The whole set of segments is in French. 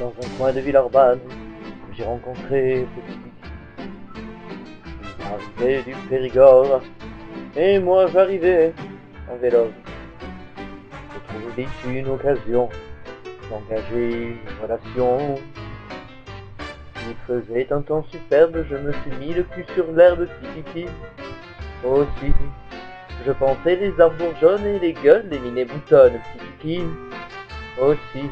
dans un coin de Villeurbanne, que j'ai rencontré Petit Kiki. Il arrivait du Périgord, et moi j'arrivais en vélo. Je trouvais vite une occasion d'engager une relation. Il faisait un temps superbe, je me suis mis le cul sur l'herbe, Petit Kiki. Aussi, je pensais les arbres bourgeonnent et les gueules, les minets boutonnent, Petit Kiki. Aussi,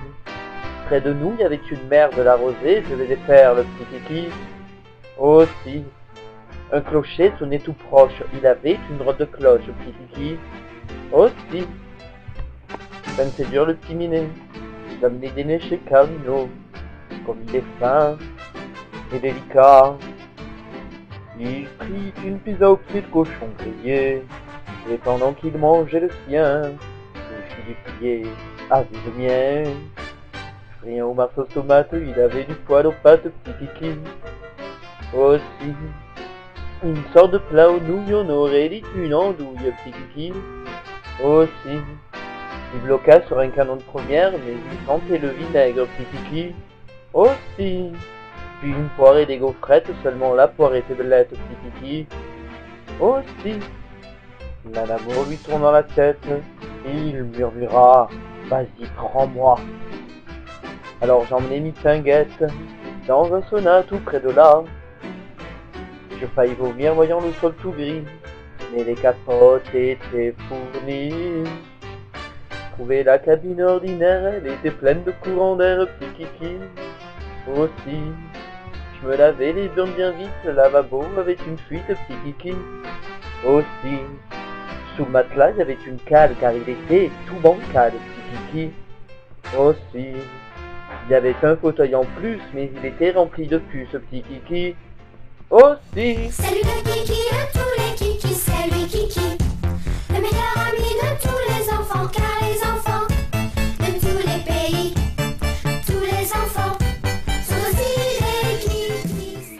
près de nous, il y avait une mer de la rosée, je vais les faire, le Petit Kiki. Aussi, un clocher sonnait tout proche, il avait une robe de cloche, le Petit Kiki. Aussi, c'est dur le petit minet, j'amenais dîner chez Camino, comme il est fin et délicat. Il prit une pizza au pied de cochon grillé, et pendant qu'il mangeait le sien, je suis déplié à vide mien. Rien au marceau tomate, il avait du poil aux pattes, Petit Kiki. Aussi, une sorte de plat aux nouilles, on aurait dit une andouille, Petit Kiki. Aussi, il bloqua sur un canon de première, mais il sentait le vinaigre, Petit Kiki. Aussi, puis une poire et des gaufrettes, seulement la poire était belette, Petit Kiki. Aussi, là l'amour lui tourne dans la tête, et il murmura, vas-y, prends-moi. Alors j'emmenai mi pinguette dans un sauna tout près de là. Je faillis vomir voyant le sol tout gris, mais les capotes étaient fournies. Trouvais la cabine ordinaire, elle était pleine de courant d'air, Petit Kiki. Aussi, je me lavais les burnes bien vite, le lavabo avait une fuite, Petit Kiki. Aussi, sous le matelas, il y avait une cale car il était tout bancal, Petit Kiki. Aussi, il y avait un fauteuil en plus, mais il était rempli de puces, Petit Kiki. Aussi, Salut le Kiki de tous les Kikis, c'est lui Kiki, le meilleur ami de tous les enfants, car les enfants de tous les pays, tous les enfants sont aussi des Kikis.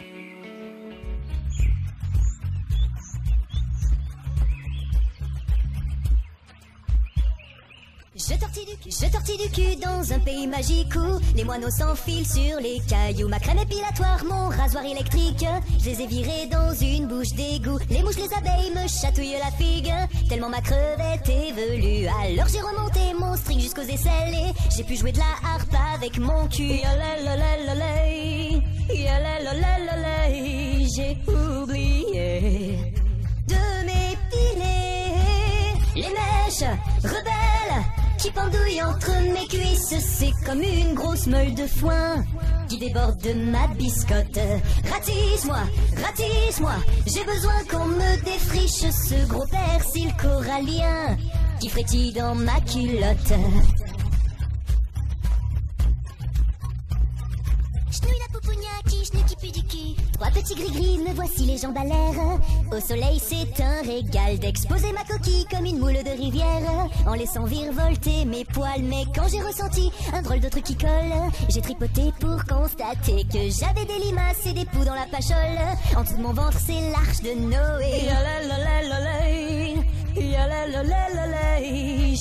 Je tortille du cul dans un pays magique où les moineaux s'enfilent sur les cailloux. Ma crème épilatoire, mon rasoir électrique, je les ai virés dans une bouche d'égout. Les mouches, les abeilles me chatouillent la figue, tellement ma crevette est velue. Alors j'ai remonté mon string jusqu'aux aisselles et j'ai pu jouer de la harpe avec mon cul. J'ai oublié de m'épiler les mèches rebelles qui pendouille entre mes cuisses, c'est comme une grosse meule de foin qui déborde de ma biscotte. Ratisse-moi, j'ai besoin qu'on me défriche ce gros persil corallien qui frétille dans ma culotte. J'nouille la poupougna qui pue du cul. Trois petits gris-gris, me voici les jambes à l'air. Au soleil, c'est un régal d'exposer ma coquille comme une moule de rivière, en laissant virevolter mes poils. Mais quand j'ai ressenti un drôle de truc qui colle, j'ai tripoté pour constater que j'avais des limaces et des poux dans la pachole. En dessous de mon ventre, c'est l'arche de Noé.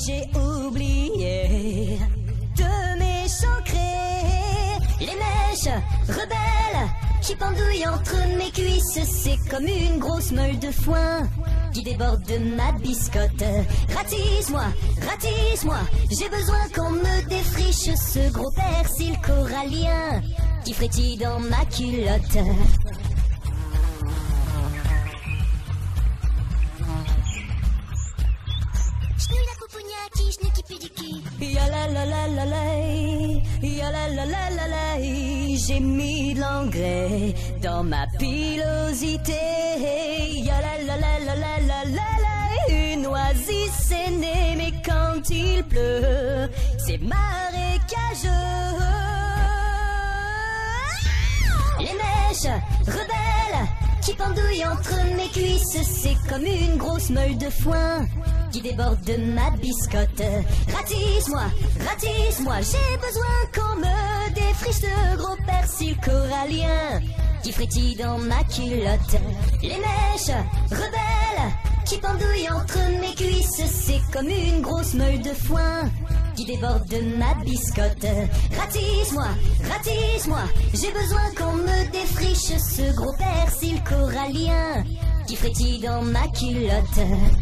J'ai oublié de m'échancrer les mèches rebelles qui pendouille entre mes cuisses, c'est comme une grosse meule de foin qui déborde de ma biscotte. Ratisse-moi, j'ai besoin qu'on me défriche ce gros persil corallien qui frétille dans ma culotte. J'nouille la poupougna qui pue du cul. J'ai mis de l'engrais dans ma pilosité. Une oasis est née, mais quand il pleut, c'est marécageux. Les mèches rebelles qui pendouillent entre mes cuisses, c'est comme une grosse meule de foin qui déborde de ma biscotte. Ratisse-moi, j'ai besoin qu'on me défriche ce gros persil corallien qui frétille dans ma culotte. Les mèches rebelles qui pendouillent entre mes cuisses, c'est comme une grosse meule de foin qui déborde de ma biscotte. Ratisse-moi, j'ai besoin qu'on me défriche ce gros persil corallien qui frétille dans ma culotte.